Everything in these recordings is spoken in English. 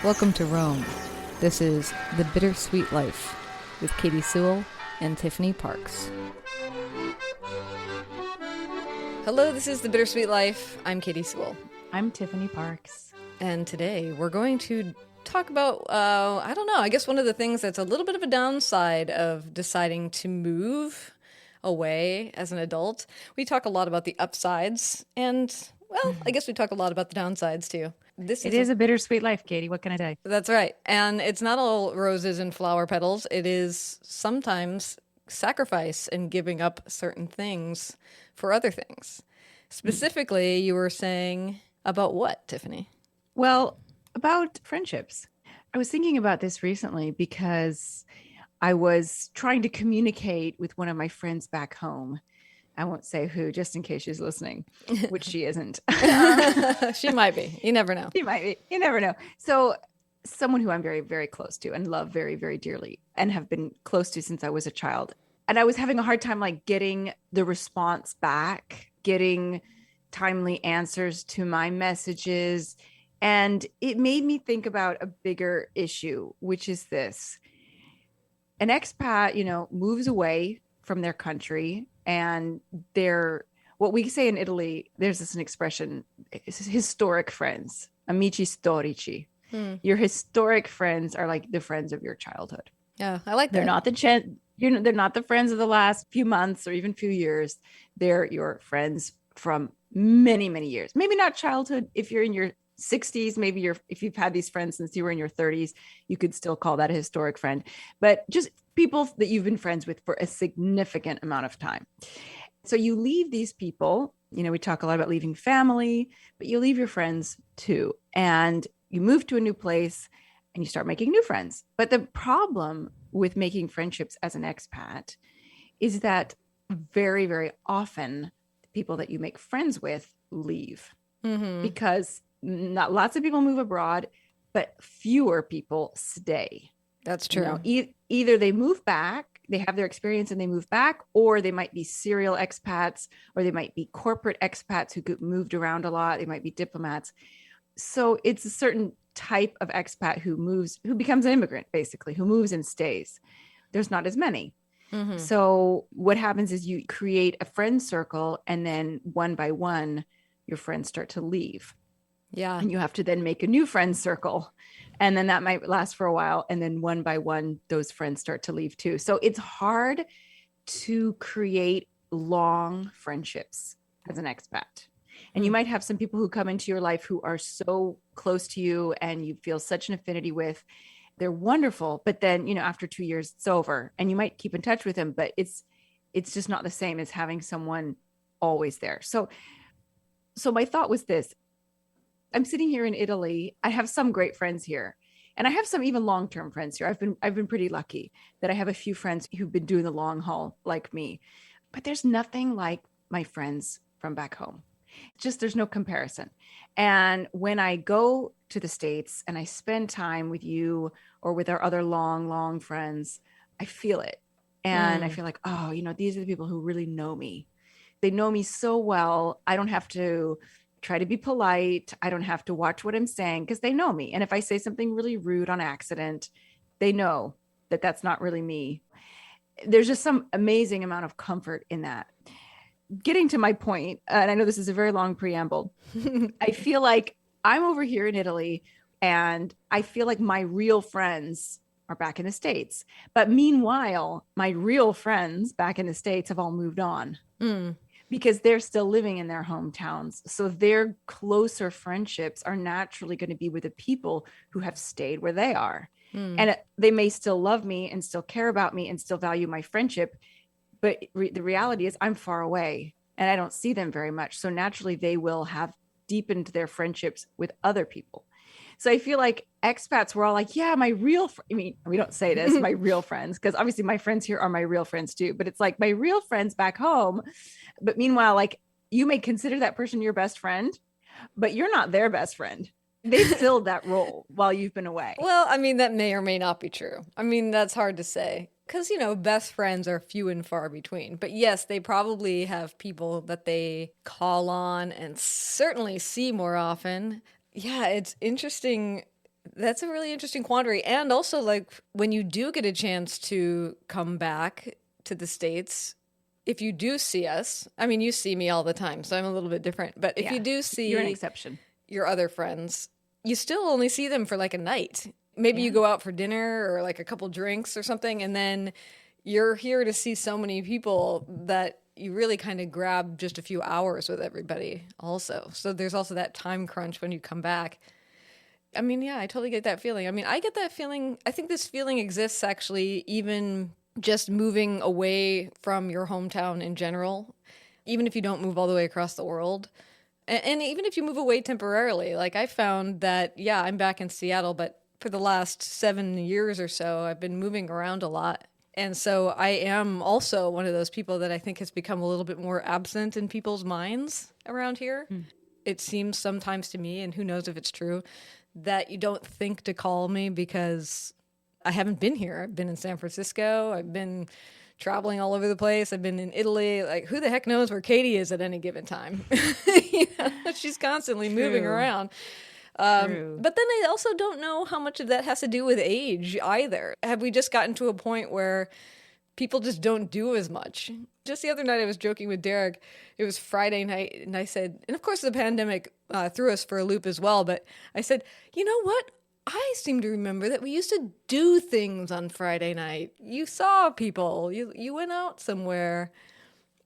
Welcome to Rome. This is The Bittersweet Life with Katie Sewell and Tiffany Parks. Hello, this is The Bittersweet Life. I'm Katie Sewell. I'm Tiffany Parks. And today we're going to talk about, I guess one of the things that's a little bit of a downside of deciding to move away as an adult. We talk a lot about the upsides and, I guess we talk a lot about the downsides too. It is a bittersweet life, Katie. What can I say? That's right. And it's not all roses and flower petals. It is sometimes sacrifice and giving up certain things for other things. Specifically, you were saying about what, Tiffany? Well, about friendships. I was thinking about this recently because I was trying to communicate with one of my friends back home. I won't say who, just in case she's listening, which she isn't. She might be. You never know. She might be. You never know. So someone who I'm very, very close to and love very, very dearly and have been close to since I was a child. And I was having a hard time getting the response back, getting timely answers to my messages. And it made me think about a bigger issue, which is this. An expat, moves away from their country and what we say in Italy, there's an expression, historic friends, amici storici. Your historic friends are like the friends of your childhood. Yeah, I like that. They're not they're not the friends of the last few months or even few years. They're your friends from many, many years. Maybe not childhood. If you're in your 60s, maybe if you've had these friends since you were in your 30s, you could still call that a historic friend. But just people that you've been friends with for a significant amount of time. So you leave these people, we talk a lot about leaving family, but you leave your friends too. And you move to a new place and you start making new friends. But the problem with making friendships as an expat is that very, very often the people that you make friends with leave because not lots of people move abroad, but fewer people stay. That's true. Either they move back, they have their experience and they move back, or they might be serial expats, or they might be corporate expats who get moved around a lot. They might be diplomats. So it's a certain type of expat who becomes an immigrant, basically, who moves and stays. There's not as many. So what happens is you create a friend circle, and then one by one, your friends start to leave. Yeah. And you have to then make a new friend circle. And then that might last for a while. And then one by one, those friends start to leave too. So it's hard to create long friendships as an expat. And you might have some people who come into your life who are so close to you and you feel such an affinity with. They're wonderful. But then, after 2 years, it's over. And you might keep in touch with them, but it's just not the same as having someone always there. So my thought was this. I'm sitting here in Italy. I have some great friends here, and I have some even long-term friends here. I've been pretty lucky that I have a few friends who've been doing the long haul like me, but there's nothing like my friends from back home. There's no comparison. And when I go to the States and I spend time with you or with our other long friends, I feel it. And I feel like, these are the people who really know me. They know me so well. I don't have to try to be polite. I don't have to watch what I'm saying because they know me. And if I say something really rude on accident, they know that that's not really me. There's just some amazing amount of comfort in that. Getting to my point, and I know this is a very long preamble, I feel like I'm over here in Italy and I feel like my real friends are back in the States. But meanwhile, my real friends back in the States have all moved on. Because they're still living in their hometowns. So their closer friendships are naturally going to be with the people who have stayed where they are. And they may still love me and still care about me and still value my friendship. But the reality is I'm far away and I don't see them very much. So naturally they will have deepened their friendships with other people. So I feel like expats were all like, yeah, my real, we don't say this, my real friends, because obviously my friends here are my real friends too, but it's like my real friends back home. But meanwhile, you may consider that person your best friend, but you're not their best friend. They filled that role while you've been away. Well, that may or may not be true. That's hard to say because, best friends are few and far between. But yes, they probably have people that they call on and certainly see more often. Yeah, it's interesting That's a really interesting quandary. And also, like, when you do get a chance to come back to the States, if you do see us, I mean, you see me all the time, so I'm a little bit different. But if you Yeah, do you're an see exception. your other friends, you still only see them for like a night. Maybe you Yeah. go out for dinner or like a couple drinks or something, and then you're here to see so many people that you really kind of grab just a few hours with everybody also. So there's also that time crunch when you come back. I mean, yeah, I totally get that feeling. I mean, I get that feeling. I think this feeling exists actually, even just moving away from your hometown in general, even if you don't move all the way across the world. And even if you move away temporarily, like I found that, yeah, I'm back in Seattle, but for the last 7 years or so, I've been moving around a lot. And so I am also one of those people that I think has become a little bit more absent in people's minds around here. Mm. It seems sometimes to me, and who knows if it's true, that you don't think to call me because I haven't been here. I've been in San Francisco. I've been traveling all over the place. I've been in Italy. Like, who the heck knows where Katie is at any given time? You know, she's constantly moving True. around. True. But then I also don't know how much of that has to do with age either. Have we just gotten to a point where people just don't do as much? Just the other night, I was joking with Derek. It was Friday night, and I said, and of course, the pandemic threw us for a loop as well. But I said, you know what? I seem to remember that we used to do things on Friday night. You saw people. You went out somewhere.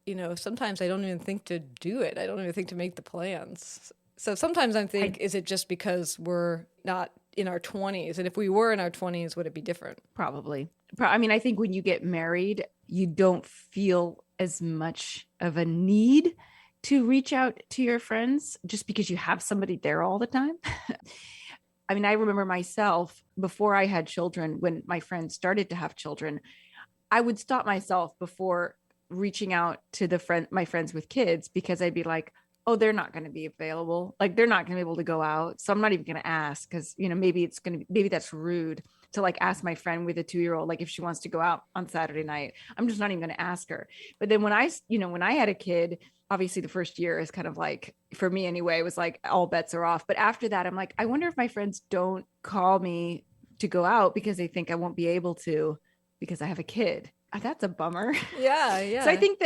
You know, sometimes I don't even think to do it. I don't even think to make the plans. So sometimes I think, I is it just because we're not in our 20s? And if we were in our 20s, would it be different? probably. I mean, I think when you get married, you don't feel as much of a need to reach out to your friends just because you have somebody there all the time. I mean, I remember myself before I had children, when my friends started to have children, I would stop myself before reaching out to my friends with kids, because I'd be like, oh, they're not going to be available. Like, they're not going to be able to go out. So I'm not even going to ask, because, maybe that's rude to like ask my friend with a 2-year-old, like if she wants to go out on Saturday night. I'm just not even going to ask her. But then when I had a kid, obviously the first year is kind of like, for me anyway, it was like all bets are off. But after that, I'm like, I wonder if my friends don't call me to go out because they think I won't be able to because I have a kid. That's a bummer. Yeah, So yeah. I think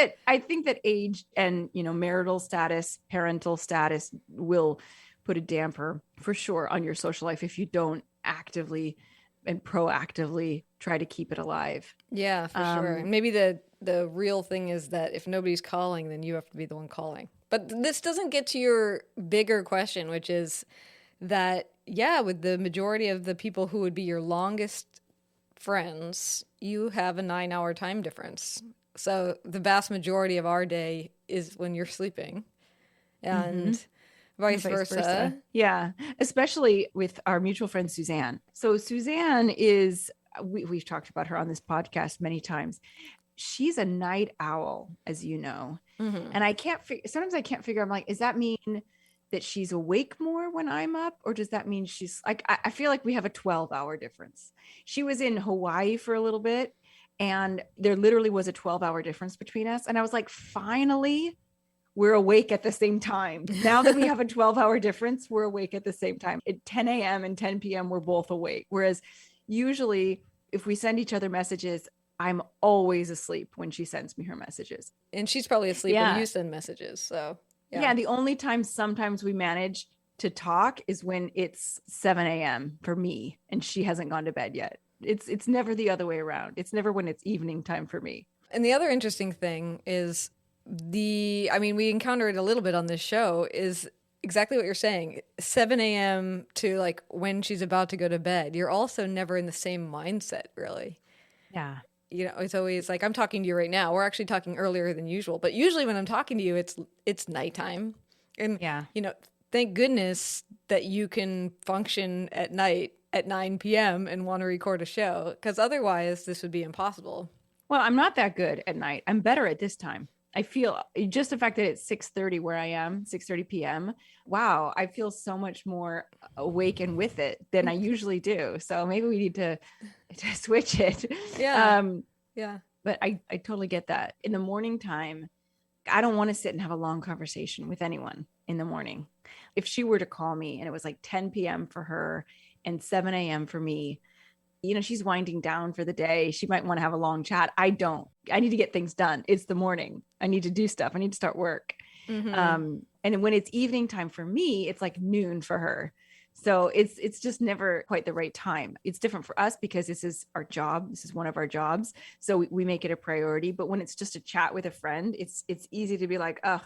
that age and, marital status, parental status will put a damper for sure on your social life if you don't actively and proactively try to keep it alive. Yeah, for sure. And maybe the real thing is that if nobody's calling, then you have to be the one calling. But this doesn't get to your bigger question, which is that, yeah, with the majority of the people who would be your longest friends, you have a 9-hour time difference. So the vast majority of our day is when you're sleeping, Mm-hmm. and vice Vice versa. versa. Yeah. Especially with our mutual friend, Suzanne. So Suzanne we've talked about her on this podcast many times. She's a night owl, as you know. Hmm. And sometimes I can't figure, I'm like, does that mean that she's awake more when I'm up? Or does that mean she's like, I feel like we have a 12-hour difference. She was in Hawaii for a little bit, and there literally was a 12-hour difference between us. And I was like, finally, we're awake at the same time. Now that we have a 12-hour difference, we're awake at the same time. At 10 a.m. and 10 p.m., we're both awake. Whereas usually, if we send each other messages, I'm always asleep when she sends me her messages. And she's probably asleep when you Yeah. send messages. So, yeah. Yeah. The only time sometimes we manage to talk is when it's 7 a.m. for me and she hasn't gone to bed yet. It's never the other way around. It's never when it's evening time for me. And the other interesting thing is I mean, we encounter it a little bit on this show, is exactly what you're saying. 7 a.m. to like when she's about to go to bed. You're also never in the same mindset, really. Yeah. You know, it's always like I'm talking to you right now. We're actually talking earlier than usual, but usually when I'm talking to you, it's nighttime. And Yeah. you know, thank goodness that you can function at night at 9 p.m. and want to record a show, because otherwise this would be impossible. Well, I'm not that good at night. I'm better at this time. I feel just the fact that it's 6:30 where I am, 6:30 p.m. Wow, I feel so much more awake and with it than I usually do. So maybe we need to switch it. Yeah. Um, Yeah. but I totally get that. In the morning time, I don't want to sit and have a long conversation with anyone in the morning. If she were to call me and it was like 10 p.m. for her And 7 a.m. for me, she's winding down for the day. She might want to have a long chat. I don't. I need to get things done. It's the morning. I need to do stuff. I need to start work. Mm-hmm. And when it's evening time for me, it's like noon for her. So it's just never quite the right time. It's different for us because this is our job. This is one of our jobs. So we make it a priority. But when it's just a chat with a friend, it's easy to be like, ugh,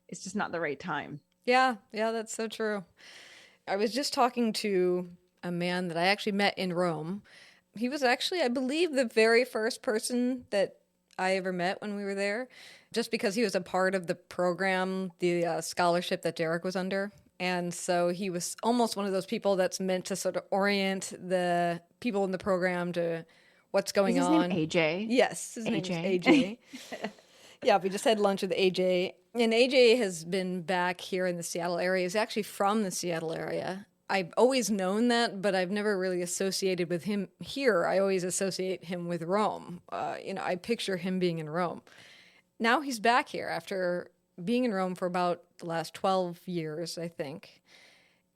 it's just not the right time. Yeah, yeah, that's so true. I was just talking to a man that I actually met in Rome. He was actually, I believe, the very first person that I ever met when we were there, just because he was a part of the program, the scholarship that Derek was under. And so he was almost one of those people that's meant to sort of orient the people in the program to what's Is going his name on. AJ? Yes, his name is AJ. AJ. Yeah, we just had lunch with AJ. And AJ has been back here in the Seattle area. He's actually from the Seattle area. I've always known that, but I've never really associated with him here. I always associate him with Rome. I picture him being in Rome. Now he's back here after being in Rome for about the last 12 years, I think.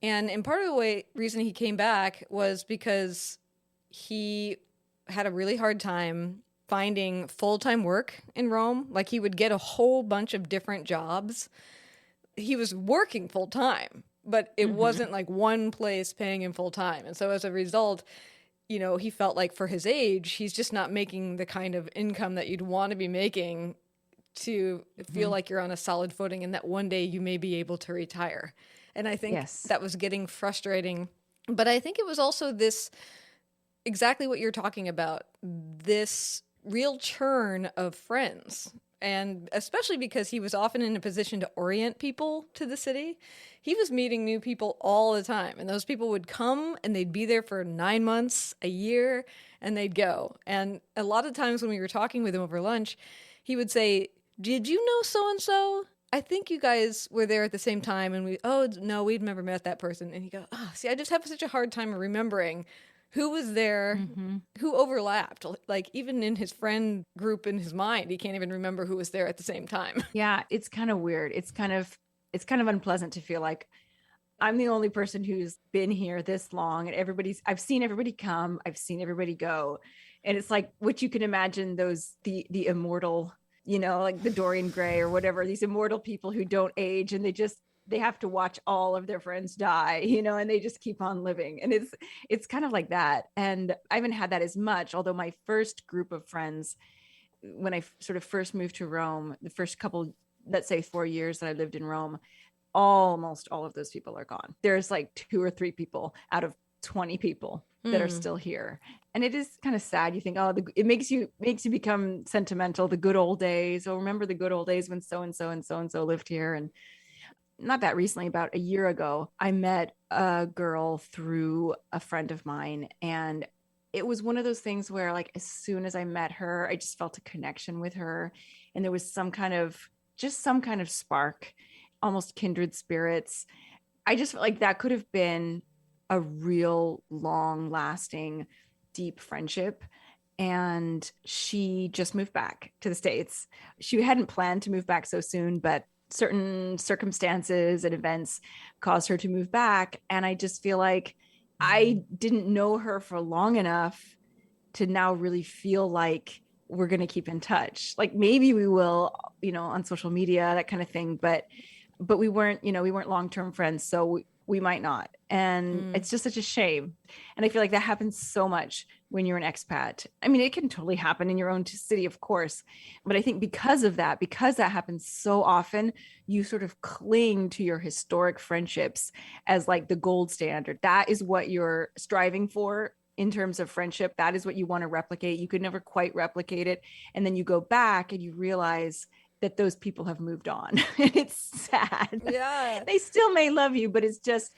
And part of the reason he came back was because he had a really hard time finding full-time work in Rome. Like he would get a whole bunch of different jobs. He was working full-time, but it Mm-hmm. wasn't like one place paying him full-time. And so as a result, he felt like for his age, he's just not making the kind of income that you'd want to be making to feel Mm-hmm. like you're on a solid footing and that one day you may be able to retire. And I think Yes. that was getting frustrating. But I think it was also this exactly what you're talking about, this real churn of friends. And especially because he was often in a position to orient people to the city, he was meeting new people all the time. And those people would come and they'd be there for 9 months, a year, and they'd go. And a lot of times when we were talking with him over lunch, he would say, "Did you know so and so? I think you guys were there at the same time." And oh, no, we'd never met that person. And he go, "Oh, see, I just have such a hard time remembering who was there, Mm-hmm. who overlapped. Like even in his friend group in his mind, he can't even remember who was there at the same time." Yeah, it's kind of weird. It's kind of unpleasant to feel like I'm the only person who's been here this long and I've seen everybody come, I've seen everybody go. And it's like what you can imagine those the immortal, like the Dorian Gray or whatever, these immortal people who don't age and they have to watch all of their friends die, and they just keep on living. And it's kind of like that. And I haven't had that as much, although my first group of friends when I sort of first moved to Rome, the first couple, let's say 4 years that I lived in Rome, almost all of those people are gone. There's like 2 or 3 people out of 20 people that are Hmm. still here. And it is kind of sad. You think, oh, it makes you become sentimental. The good old days. Oh, remember the good old days when so and so and so and so lived here. And not that recently, about a year ago, I met a girl through a friend of mine. And it was one of those things where, like, as soon as I met her, I just felt a connection with her. And there was some kind of spark, almost kindred spirits. I just felt like that could have been a real long lasting, deep friendship. And she just moved back to the States. She hadn't planned to move back so soon, but certain circumstances and events caused her to move back. And I just feel like I didn't know her for long enough to now really feel like we're going to keep in touch. Like maybe we will, on social media, that kind of thing, but we weren't long-term friends, so we might not. And Mm. it's just such a shame. And I feel like that happens so much when you're an expat. I mean, it can totally happen in your own city, of course, but I think because that happens so often, you sort of cling to your historic friendships as like the gold standard. That is what you're striving for in terms of friendship. That is what you want to replicate. You could never quite replicate it, and then you go back and you realize that those people have moved on. It's sad. Yeah. They still may love you, but it's just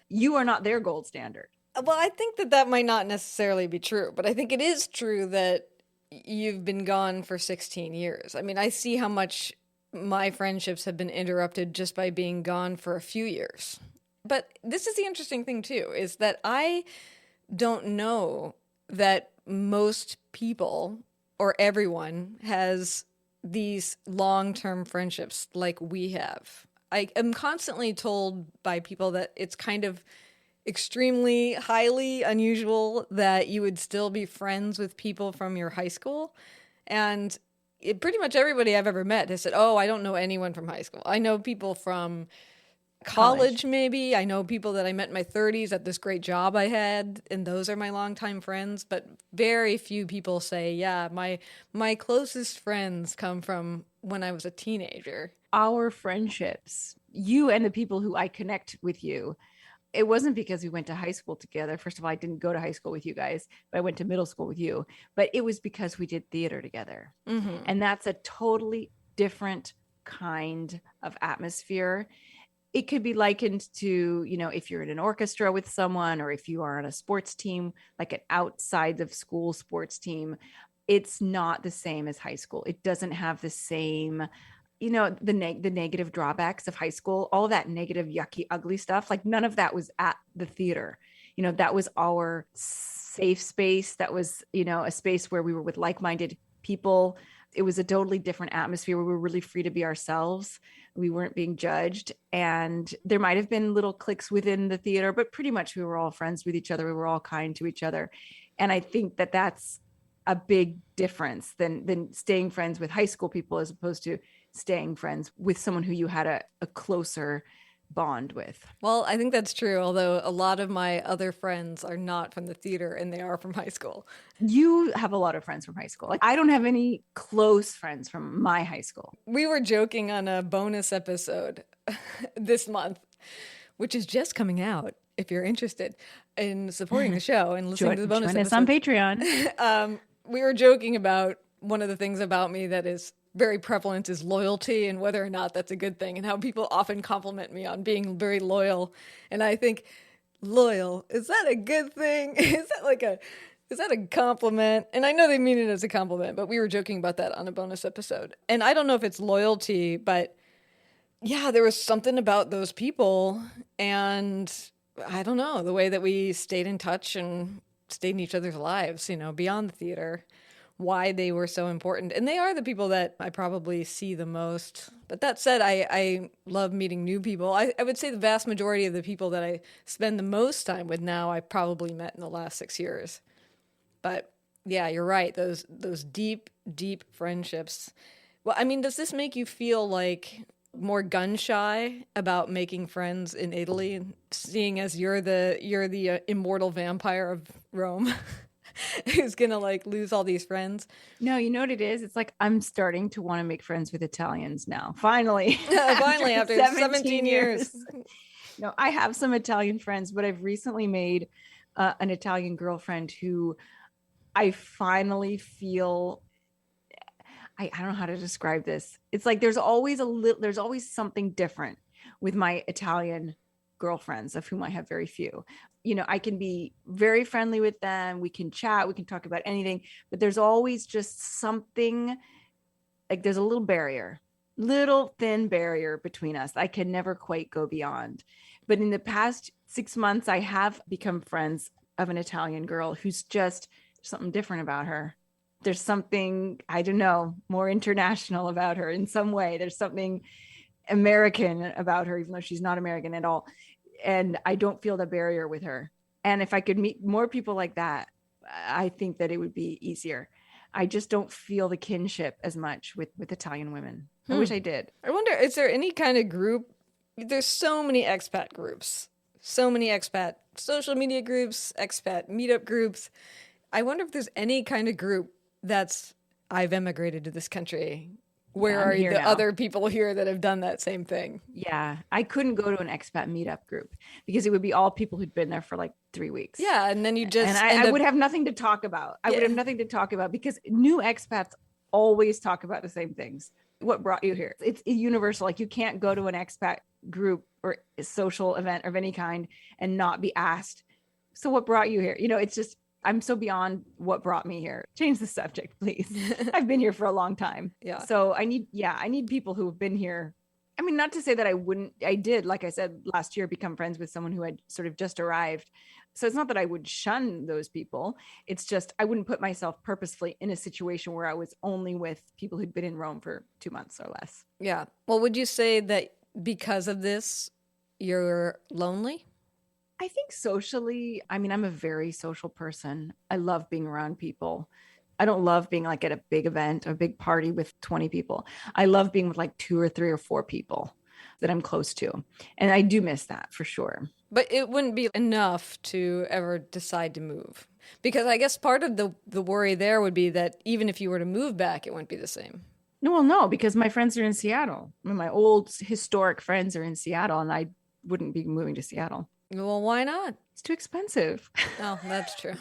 you are not their gold standard. Well, I think that might not necessarily be true, but I think it is true that you've been gone for 16 years. I mean, I see how much my friendships have been interrupted just by being gone for a few years. But this is the interesting thing, too, is that I don't know that most people or everyone has these long term friendships like we have. I am constantly told by people that it's kind of extremely highly unusual that you would still be friends with people from your high school. And pretty much everybody I've ever met has said, "Oh, I don't know anyone from high school. I know people from College. college, maybe. I know people that I met in my 30s at this great job I had, and those are my longtime friends." But very few people say, "Yeah, my closest friends come from when I was a teenager." Our friendships, you and the people who I connect with you, it wasn't because we went to high school together. First of all, I didn't go to high school with you guys, but I went to middle school with you. But it was because we did theater together. Mm-hmm. And that's a totally different kind of atmosphere. It could be likened to, if you're in an orchestra with someone, or if you are on a sports team, like an outside of school sports team. It's not the same as high school. It doesn't have the same, the negative drawbacks of high school, all of that negative, yucky, ugly stuff. Like none of that was at the theater. That was our safe space. That was, a space where we were with like-minded people. It was a totally different atmosphere where we were really free to be ourselves. We weren't being judged. And there might have been little cliques within the theater, but pretty much we were all friends with each other. We were all kind to each other. And I think that that's a big difference than staying friends with high school people as opposed to staying friends with someone who you had a closer bond with. Well, I think that's true, although a lot of my other friends are not from the theater and they are from high school. You have a lot of friends from high school. Like I don't have any close friends from my high school. We were joking on a bonus episode this month, which is just coming out if you're interested in supporting the show and listening to the bonus join us on Patreon. We were joking about one of the things about me that is very prevalent is loyalty and whether or not that's a good thing, and how people often compliment me on being very loyal. And I think, loyal, is that a good thing? Is that a compliment? And I know they mean it as a compliment, but we were joking about that on a bonus episode. And I don't know if it's loyalty, but yeah, there was something about those people, and I don't know, the way that we stayed in touch and stayed in each other's lives, beyond the theater, why they were so important. And they are the people that I probably see the most. But that said, I love meeting new people. I would say the vast majority of the people that I spend the most time with now, I probably met in the last 6 years. But yeah, you're right. Those deep, deep friendships. Well, I mean, does this make you feel like more gun shy about making friends in Italy, seeing as you're the immortal vampire of Rome? Who's gonna lose all these friends? No, you know what it is? It's like I'm starting to want to make friends with Italians now. Finally. Finally, after 17 years. No, I have some Italian friends, but I've recently made an Italian girlfriend who I finally feel, I don't know how to describe this. It's like there's always something different with my Italian girlfriends, of whom I have very few. I can be very friendly with them. We can chat, we can talk about anything, but there's always just something, like there's a little thin barrier between us. I can never quite go beyond. But in the past 6 months, I have become friends of an Italian girl who's just something different about her. There's something, I don't know, more international about her in some way. There's something American about her, even though she's not American at all. And I don't feel the barrier with her. And if I could meet more people like that, I think that it would be easier. I just don't feel the kinship as much with Italian women. I wish I did. I wonder, is there any kind of group? There's so many expat groups, so many expat social media groups, expat meetup groups. I wonder if there's any kind of group that's, I've emigrated to this country. Where are the other people here that have done that same thing? Yeah, I couldn't go to an expat meetup group because it would be all people who'd been there for like 3 weeks. Yeah, and then you just and I would have nothing to talk about. I would have nothing to talk about because new expats always talk about the same things. What brought you here? It's universal. Like you can't go to an expat group or a social event of any kind and not be asked, so what brought you here? It's just, I'm so beyond what brought me here. Change the subject, please. I've been here for a long time. Yeah. So I need people who have been here. I mean, not to say that I did, like I said, last year, become friends with someone who had sort of just arrived. So it's not that I would shun those people. It's just, I wouldn't put myself purposefully in a situation where I was only with people who'd been in Rome for 2 months or less. Yeah. Well, would you say that because of this, you're lonely? I think socially, I mean, I'm a very social person. I love being around people. I don't love being like at a big event, a big party with 20 people. I love being with like two or three or four people that I'm close to. And I do miss that for sure. But it wouldn't be enough to ever decide to move. Because I guess part of the worry there would be that even if you were to move back, it wouldn't be the same. No, well, no, because my friends are in Seattle. I mean, my old historic friends are in Seattle, and I wouldn't be moving to Seattle. Well, why not? It's too expensive. Oh, that's true.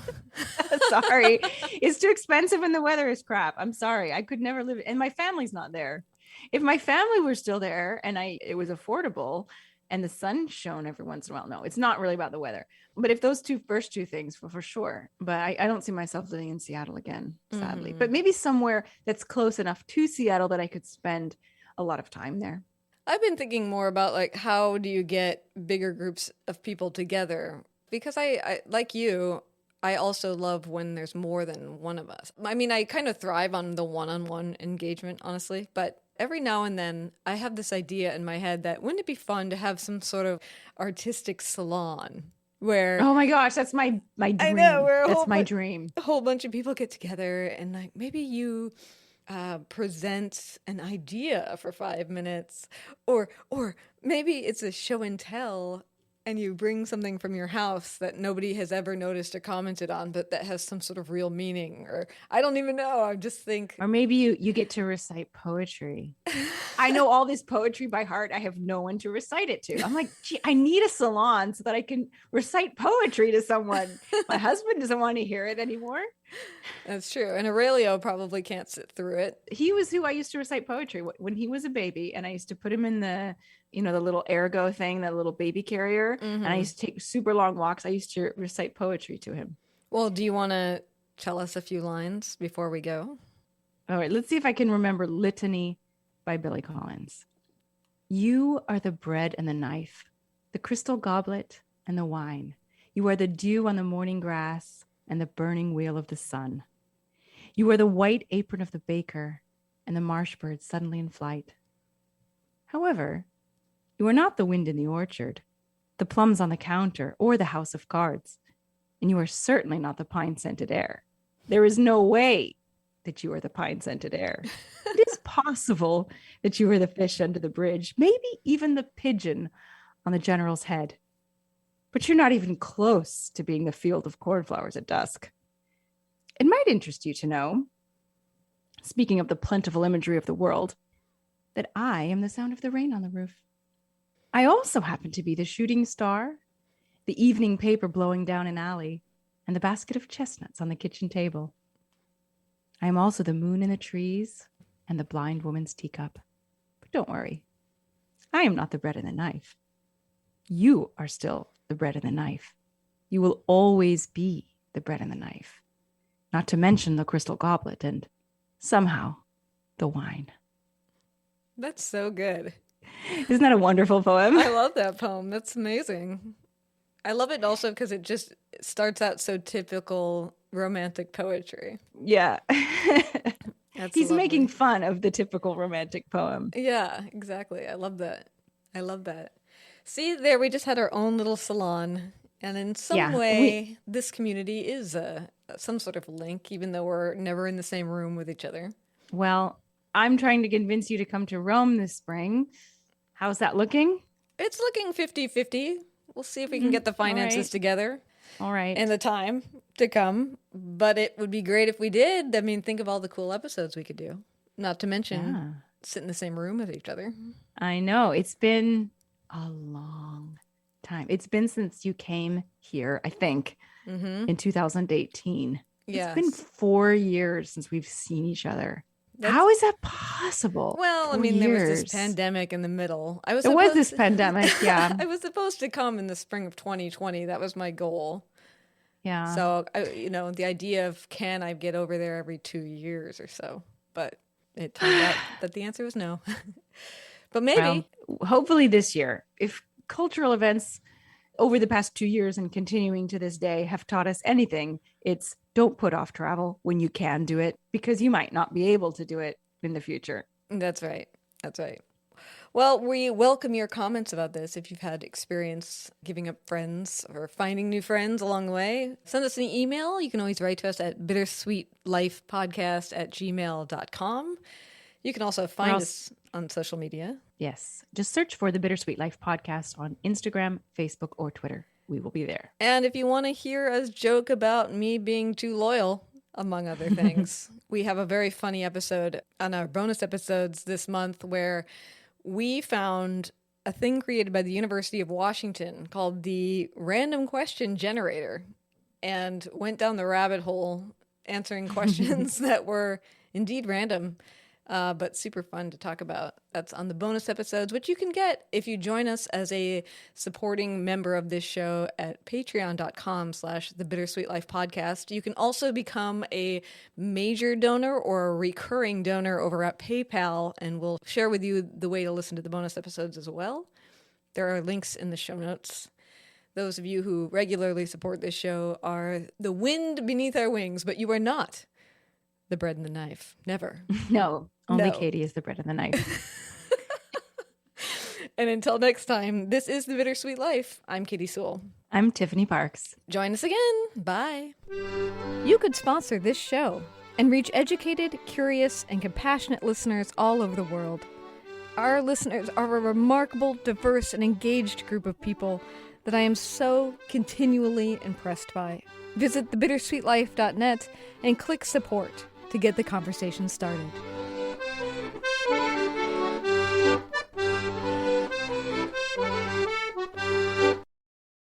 Sorry. It's too expensive and the weather is crap. I'm sorry. I could never live, and my family's not there. If my family were still there and it was affordable and the sun shone every once in a while, no, it's not really about the weather. But if those first two things, for sure. But I don't see myself living in Seattle again, sadly. But maybe somewhere that's close enough to Seattle that I could spend a lot of time there. I've been thinking more about like how do you get bigger groups of people together? Because I like you, I also love when there's more than one of us. I mean, I kind of thrive on the one-on-one engagement, honestly, but every now and then I have this idea in my head that wouldn't it be fun to have some sort of artistic salon where Oh my gosh, that's my dream. I know where That's my dream. a whole bunch of people get together and like maybe you present an idea for 5 minutes, or maybe it's a show and tell, and you bring something from your house that nobody has ever noticed or commented on, but that has some sort of real meaning. Or I don't even know. I just think, Or maybe you get to recite poetry. I know all this poetry by heart. I have no one to recite it to. I'm like, gee, I need a salon so that I can recite poetry to someone. My husband doesn't want to hear it anymore. that's true. And Aurelio probably can't sit through it. He was who I used to recite poetry when he was a baby, and I used to put him in the little ergo thing, that little baby carrier, and I used to take super long walks. I used to recite poetry to him. Well, do you want to tell us a few lines before we go? All right, let's see if I can remember Litany by Billy Collins. You are the bread and the knife, the crystal goblet and the wine. You are the dew on the morning grass and the burning wheel of the sun. You are the white apron of the baker and the marsh bird suddenly in flight. However, you are not the wind in the orchard, the plums on the counter, or the house of cards. And you are certainly not the pine-scented air. There is no way that you are the pine-scented air. It is possible that you are the fish under the bridge, maybe even the pigeon on the general's head. But you're not even close to being the field of cornflowers at dusk. It might interest you to know, speaking of the plentiful imagery of the world, that I am the sound of the rain on the roof. I also happen to be the shooting star, the evening paper blowing down an alley, and the basket of chestnuts on the kitchen table. I am also the moon in the trees and the blind woman's teacup. But don't worry, I am not the bread and the knife. You are still the bread and the knife. You will always be the bread and the knife, not to mention the crystal goblet and somehow the wine. That's so good. Isn't that a wonderful poem? I love that poem. That's amazing. I love it also because it just starts out so typical romantic poetry. Yeah. He's lovely. making fun of the typical romantic poem. Yeah, exactly. I love that. I love that. See, there we just had our own little salon. And in some way, this community is some sort of link, even though we're never in the same room with each other. Well, I'm trying to convince you to come to Rome this spring. How's that looking? It's looking 50-50. We'll see if we can get the finances together. All right. And the time to come. But it would be great if we did. I mean, think of all the cool episodes we could do. Not to mention sit in the same room with each other. I know. It's been a long time. It's been since you came here, I think, in 2018. Yes. It's been 4 years since we've seen each other. How is that possible? Well, I mean, there was this pandemic in the middle. There was this pandemic, yeah. I was supposed to come in the spring of 2020. That was my goal. Yeah. So, the idea of can I get over there every 2 years or so? But it turned out that the answer was no. But maybe. Well, hopefully this year, if cultural events over the past 2 years and continuing to this day have taught us anything, it's don't put off travel when you can do it, because you might not be able to do it in the future. That's right. That's right. Well, we welcome your comments about this. If you've had experience giving up friends or finding new friends along the way, send us an email. You can always write to us at bittersweetlifepodcast@gmail.com. You can also find us on social media. Yes. Just search for the Bittersweet Life Podcast on Instagram, Facebook, or Twitter. We will be there. And if you want to hear us joke about me being too loyal, among other things, we have a very funny episode on our bonus episodes this month where we found a thing created by the University of Washington called the Random Question Generator and went down the rabbit hole answering questions that were indeed random, but super fun to talk about. That's on the bonus episodes, which you can get if you join us as a supporting member of this show at patreon.com/the Bittersweet Life Podcast. You can also become a major donor or a recurring donor over at PayPal, and we'll share with you the way to listen to the bonus episodes as well. There are links in the show notes. Those of you who regularly support this show are the wind beneath our wings, but you are not the bread and the knife. Never. No, only No. Katie is the bread and the knife. And until next time, this is The Bittersweet Life. I'm Katie Sewell. I'm Tiffany Parks. Join us again. Bye. You could sponsor this show and reach educated, curious, and compassionate listeners all over the world. Our listeners are a remarkable, diverse, and engaged group of people that I am so continually impressed by. Visit thebittersweetlife.net and click support to get the conversation started.